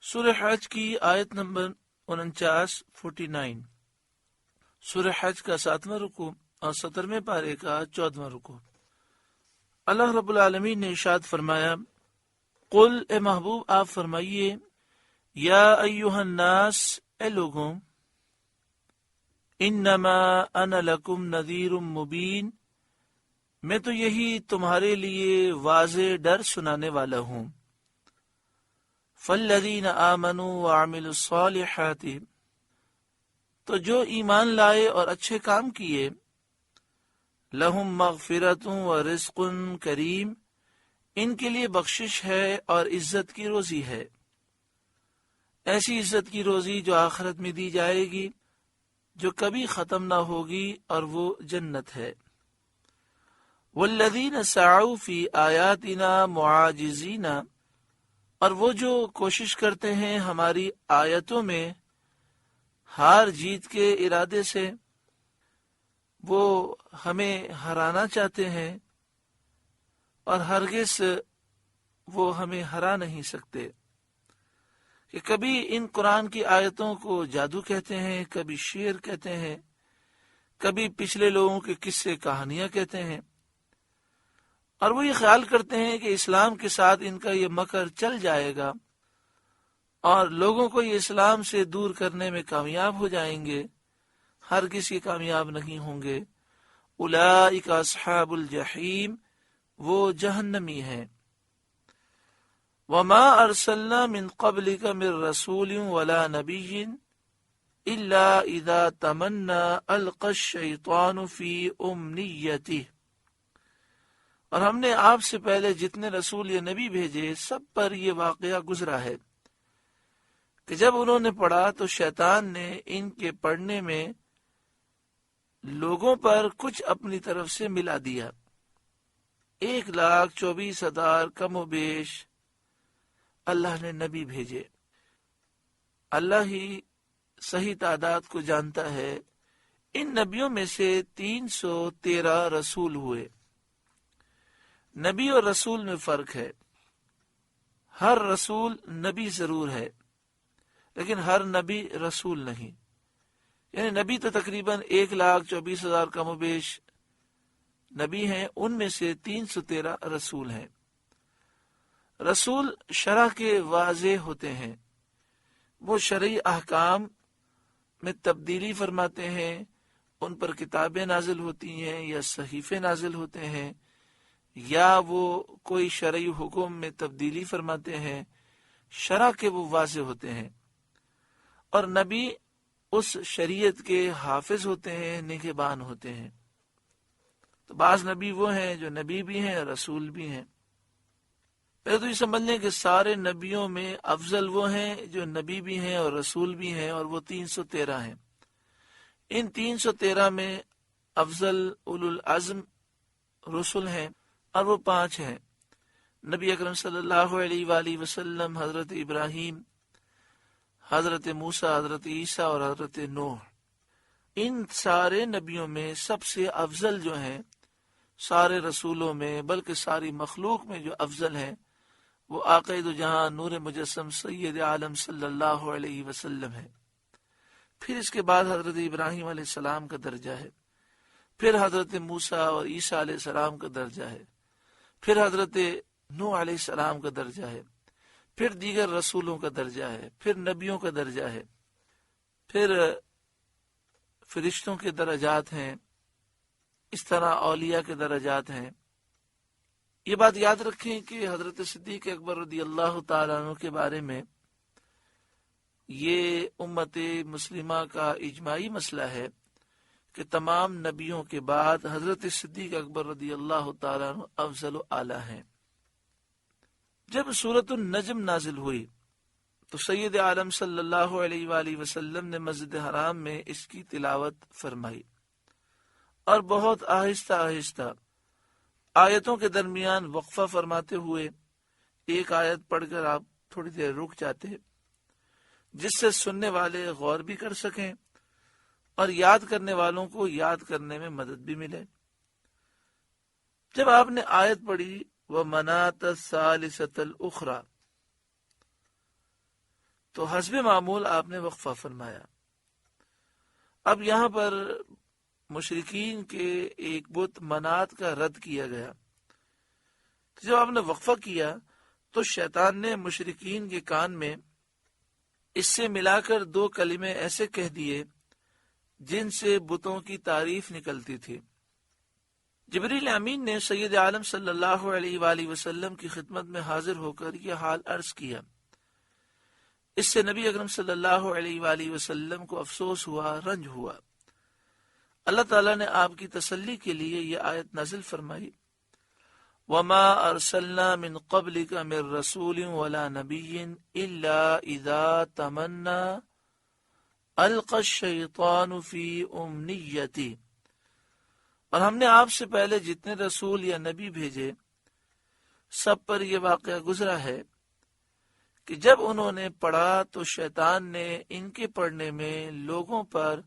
سورہ حج کی آیت نمبر 49 سورہ حج کا 7واں رکوع اور 17ویں پارے کا 14واں رکوع۔ اللہ رب العالمین نے ارشاد فرمایا، قل اے محبوب آپ فرمائیے، یا ایھا الناس اے لوگوں، انما انا لکم نذیر مبین، میں تو یہی تمہارے لیے واضح ڈر سنانے والا ہوں۔ فالذین آمنوا وعملوا الصالحات، تو جو ایمان لائے اور اچھے کام کیے، لہم مغفرۃ ورزق کریم، ان کے لیے بخشش ہے اور عزت کی روزی ہے، ایسی عزت کی روزی جو آخرت میں دی جائے گی، جو کبھی ختم نہ ہوگی، اور وہ جنت ہے۔ والذین سعوا فی آیاتنا معاجزین، اور وہ جو کوشش کرتے ہیں ہماری آیتوں میں ہار جیت کے ارادے سے، وہ ہمیں ہرانا چاہتے ہیں اور ہرگز وہ ہمیں ہرا نہیں سکتے، کہ کبھی ان قرآن کی آیتوں کو جادو کہتے ہیں، کبھی شعر کہتے ہیں، کبھی پچھلے لوگوں کے قصے کہانیاں کہتے ہیں، اور وہ یہ خیال کرتے ہیں کہ اسلام کے ساتھ ان کا یہ مکر چل جائے گا اور لوگوں کو یہ اسلام سے دور کرنے میں کامیاب ہو جائیں گے۔ ہرگز یہ کامیاب نہیں ہوں گے۔ اولئک اصحاب الجحیم، وہ جہنمی ہیں۔ وما ارسلنا من قبلک من رسول ولا نبی الا اذا تمنى القى الشیطان فی امنیتہ، اور ہم نے آپ سے پہلے جتنے رسول یا نبی بھیجے سب پر یہ واقعہ گزرا ہے کہ جب انہوں نے پڑھا تو شیطان نے ان کے پڑھنے میں لوگوں پر کچھ اپنی طرف سے ملا دیا۔ 1,24,000 کم و بیش اللہ نے نبی بھیجے۔ اللہ ہی صحیح تعداد کو جانتا ہے۔ ان نبیوں میں سے 313 رسول ہوئے۔ نبی اور رسول میں فرق ہے۔ ہر رسول نبی ضرور ہے، لیکن ہر نبی رسول نہیں۔ یعنی نبی تو تقریباً 1,24,000 کم و بیش نبی ہیں، ان میں سے 313 رسول ہیں۔ رسول شرع کے واضح ہوتے ہیں، وہ شرعی احکام میں تبدیلی فرماتے ہیں، ان پر کتابیں نازل ہوتی ہیں یا صحیفے نازل ہوتے ہیں، یا وہ کوئی شرعی حکم میں تبدیلی فرماتے ہیں، شرع کے وہ واضح ہوتے ہیں۔ اور نبی اس شریعت کے حافظ ہوتے ہیں، نگہبان ہوتے ہیں۔ تو بعض نبی وہ ہیں جو نبی بھی ہیں اور رسول بھی ہیں۔ پہلے تو یہ سمجھ لیں کہ سارے نبیوں میں افضل وہ ہیں جو نبی بھی ہیں اور رسول بھی ہیں، اور وہ 313 ہیں۔ ان 313 میں افضل اولو العزم رسل ہیں، اور وہ 5 ہیں۔ نبی اکرم صلی اللہ علیہ وآلہ وسلم، حضرت ابراہیم، حضرت موسیٰ، حضرت عیسیٰ اور حضرت نوح۔ ان سارے نبیوں میں سب سے افضل جو ہیں، سارے رسولوں میں بلکہ ساری مخلوق میں جو افضل ہیں، وہ آقا دو جہاں نور مجسم سید عالم صلی اللہ علیہ وسلم ہے۔ پھر اس کے بعد حضرت ابراہیم علیہ السلام کا درجہ ہے، پھر حضرت موسیٰ اور عیسیٰ علیہ السلام کا درجہ ہے، پھر حضرت نوح علیہ السلام کا درجہ ہے، پھر دیگر رسولوں کا درجہ ہے، پھر نبیوں کا درجہ ہے، پھر فرشتوں کے درجات ہیں، اس طرح اولیاء کے درجات ہیں۔ یہ بات یاد رکھیں کہ حضرت صدیق اکبر رضی اللہ تعالیٰ عنہ کے بارے میں یہ امت مسلمہ کا اجماعی مسئلہ ہے کہ تمام نبیوں کے بعد حضرت صدیق اکبر رضی اللہ تعالیٰ عنہ افضل و اعلیٰ ہیں۔ جب سورۃ النجم نازل ہوئی تو سید عالم صلی اللہ علیہ وآلہ وسلم نے مسجد حرام میں اس کی تلاوت فرمائی، اور بہت آہستہ آہستہ آیتوں کے درمیان وقفہ فرماتے ہوئے ایک آیت پڑھ کر آپ تھوڑی دیر رک جاتے، جس سے سننے والے غور بھی کر سکیں اور یاد کرنے والوں کو یاد کرنے میں مدد بھی ملے۔ جب آپ نے آیت پڑھی وَمَنَاةَ الثَّالِثَةَ الْأُخْرَى، تو حسب معمول آپ نے وقفہ فرمایا۔ اب یہاں پر مشرکین کے ایک بت منات کا رد کیا گیا۔ جب آپ نے وقفہ کیا تو شیطان نے مشرکین کے کان میں اس سے ملا کر 2 کلمے ایسے کہہ دیے جن سے بتوں کی تعریف نکلتی تھی۔ جبریل امین نے سید عالم صلی اللہ علیہ وآلہ وسلم کی خدمت میں حاضر ہو کر یہ حال عرض کیا۔ اس سے نبی اکرم صلی اللہ علیہ وآلہ وسلم کو افسوس ہوا، رنج ہوا۔ اللہ تعالیٰ نے آپ کی تسلی کے لیے یہ آیت نازل فرمائی، وَمَا أَرْسَلْنَا مِن قَبْلِكَ مِن رَّسُولٍ وَلَا نَبِيٍّ إِلَّا إِذَا تَمَنَّى أَلْقَى الشَّيْطَانُ فِي أُمْنِيَّتِهِ، اور ہم نے آپ سے پہلے جتنے رسول یا نبی بھیجے سب پر یہ واقعہ گزرا ہے کہ جب انہوں نے پڑھا تو شیطان نے ان کے پڑھنے میں لوگوں پر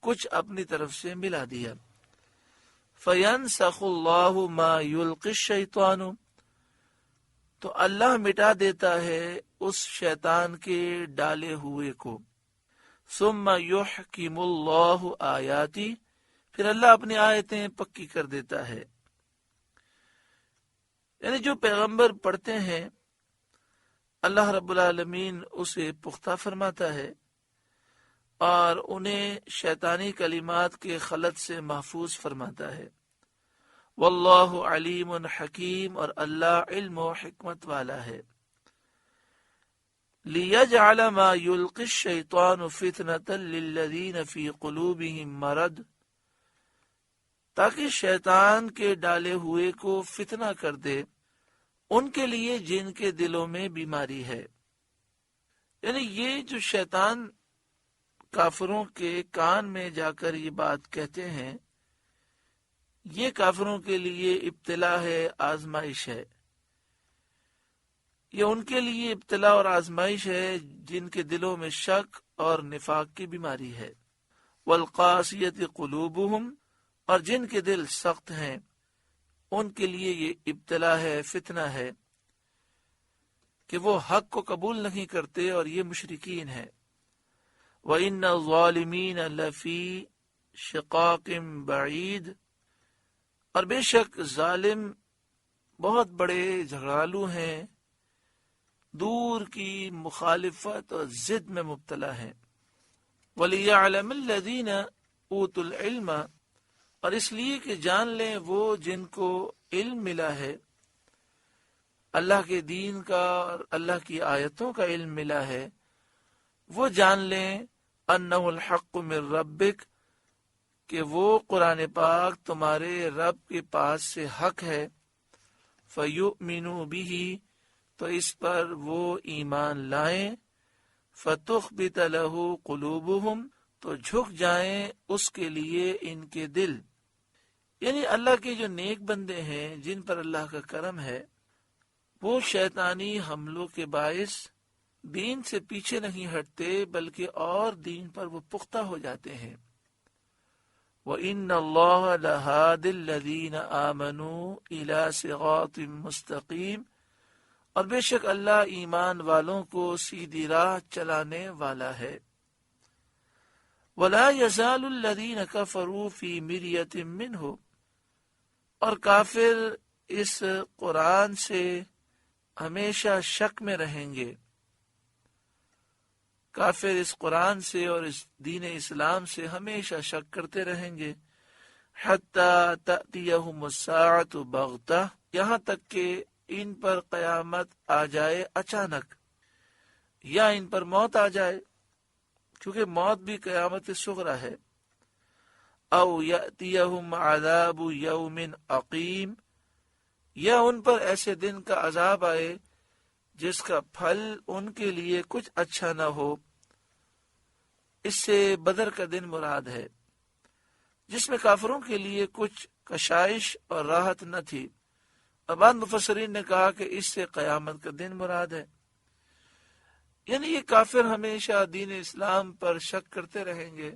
کچھ اپنی طرف سے ملا دیا۔ فَيَنْسَخُ اللَّهُ مَا يُلْقِي الشَّيْطَانُ، تو اللہ مٹا دیتا ہے اس شیطان کے ڈالے ہوئے کو۔ ثُمَّ يُحْكِمُ اللَّهُ آيَاتِهِ، پھر اللہ اپنی آیتیں پکی کر دیتا ہے۔ یعنی جو پیغمبر پڑھتے ہیں اللہ رب العالمین اسے پختہ فرماتا ہے اور انہیں شیطانی کلمات کے خلط سے محفوظ فرماتا ہے۔ واللہ علیم حکیم، اور اللہ علم و حکمت والا ہے۔ لیجعل ما یلقی الشیطان فتنة للذین فی قلوبہم مرض، تاکہ شیطان کے ڈالے ہوئے کو فتنہ کر دے ان کے لیے جن کے دلوں میں بیماری ہے۔ یعنی یہ جو شیطان کافروں کے کان میں جا کر یہ بات کہتے ہیں، یہ کافروں کے لیے ابتلا ہے، آزمائش ہے۔ یہ ان کے لیے ابتلا اور آزمائش ہے جن کے دلوں میں شک اور نفاق کی بیماری ہے۔ والقاسیۃ قلوبہم، اور جن کے دل سخت ہیں ان کے لیے یہ ابتلا ہے، فتنہ ہے کہ وہ حق کو قبول نہیں کرتے، اور یہ مشرکین ہیں۔ وَإِنَّ الظَّالِمِينَ لَفِي شِقَاقٍ بَعِيدٍ، اور بے شک ظالم بہت بڑے جھگڑالو ہیں، دور کی مخالفت اور ضد میں مبتلا ہیں۔ وَلِيَعْلَمَ الَّذِينَ أُوتُوا الْعِلْمَ، اور اس لیے کہ جان لیں وہ جن کو علم ملا ہے، اللہ کے دین کا اور اللہ کی آیتوں کا علم ملا ہے، وہ جان لیں انہ الحق من ربک، کہ وہ قرآن پاک تمہارے رب کے پاس سے حق ہے۔ فَيُؤْمِنُوا بِهِ، تو اس پر وہ ایمان لائیں۔ فَتُخْبِتَ لَهُ قُلُوبُهُمْ، تو جھک جائیں اس کے لیے ان کے دل۔ یعنی اللہ کے جو نیک بندے ہیں جن پر اللہ کا کرم ہے، وہ شیطانی حملوں کے باعث دین سے پیچھے نہیں ہٹتے، بلکہ اور دین پر وہ پختہ ہو جاتے ہیں۔ وَإِنَّ اللَّهَ لَهَادِ الَّذِينَ آمَنُوا إِلَى صِرَاطٍ مُسْتَقِيمٍ، اور بے شک اللہ ایمان والوں کو سیدھی راہ چلانے والا ہے۔ وَلَا يَزَالُ الَّذِينَ كَفَرُوا فِي مِرْيَةٍ مِّنْهُ، اور کافر اس قرآن سے ہمیشہ شک میں رہیں گے۔ کافر اس قرآن سے اور اس دین اسلام سے ہمیشہ شک کرتے رہیں گے۔ حَتَّى تَأْتِيَهُمُ السَّاعَةُ بَغْتَةً، یہاں تک کہ ان پر قیامت آ جائے اچانک، یا ان پر موت آ جائے، کیونکہ موت بھی قیامت صغریٰ ہے۔ او یأتیہم عذاب یوم عقیم، یا ان پر ایسے دن کا عذاب آئے جس کا پھل ان کے لیے کچھ اچھا نہ ہو۔ اس سے بدر کا دن مراد ہے، جس میں کافروں کے لیے کچھ کشائش اور راحت نہ تھی، اور بعض مفسرین نے کہا کہ اس سے قیامت کا دن مراد ہے۔ یعنی یہ کافر ہمیشہ دین اسلام پر شک کرتے رہیں گے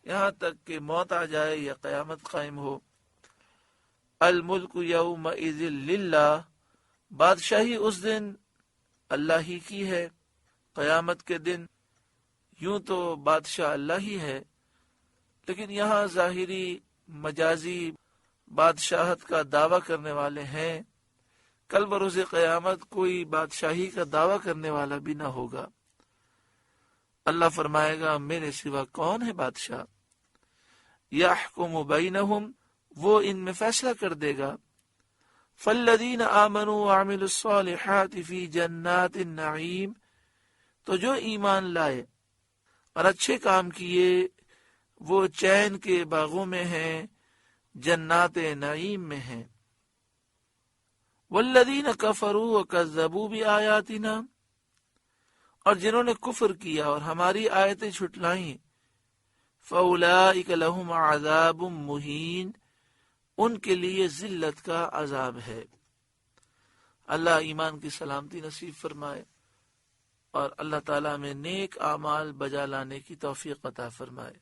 یہاں تک کہ موت آ جائے یا قیامت قائم ہو۔ الملک یومئذ للہ، بادشاہی اس دن اللہ ہی کی ہے۔ قیامت کے دن یوں تو بادشاہ اللہ ہی ہے، لیکن یہاں ظاہری مجازی بادشاہت کا دعویٰ کرنے والے ہیں، کل بروز قیامت کوئی بادشاہی کا دعویٰ کرنے والا بھی نہ ہوگا۔ اللہ فرمائے گا میرے سوا کون ہے بادشاہ؟ یحکم بینہم، وہ ان میں فیصلہ کر دے گا۔ فالذین آمنوا وعملوا الصالحات فی جنات النعیم، تو جو ایمان لائے اور اچھے کام کیے وہ چین کے باغوں میں ہیں، جنات نعیم میں ہیں۔ والذین کفروا وکذبوا بآیاتنا، اور جنہوں نے کفر کیا اور ہماری آیتیں جھٹلائیں، فاولئک لہم عذاب مہین، ان کے لیے ذلت کا عذاب ہے۔ اللہ ایمان کی سلامتی نصیب فرمائے اور اللہ تعالیٰ میں نیک اعمال بجا لانے کی توفیق عطا فرمائے۔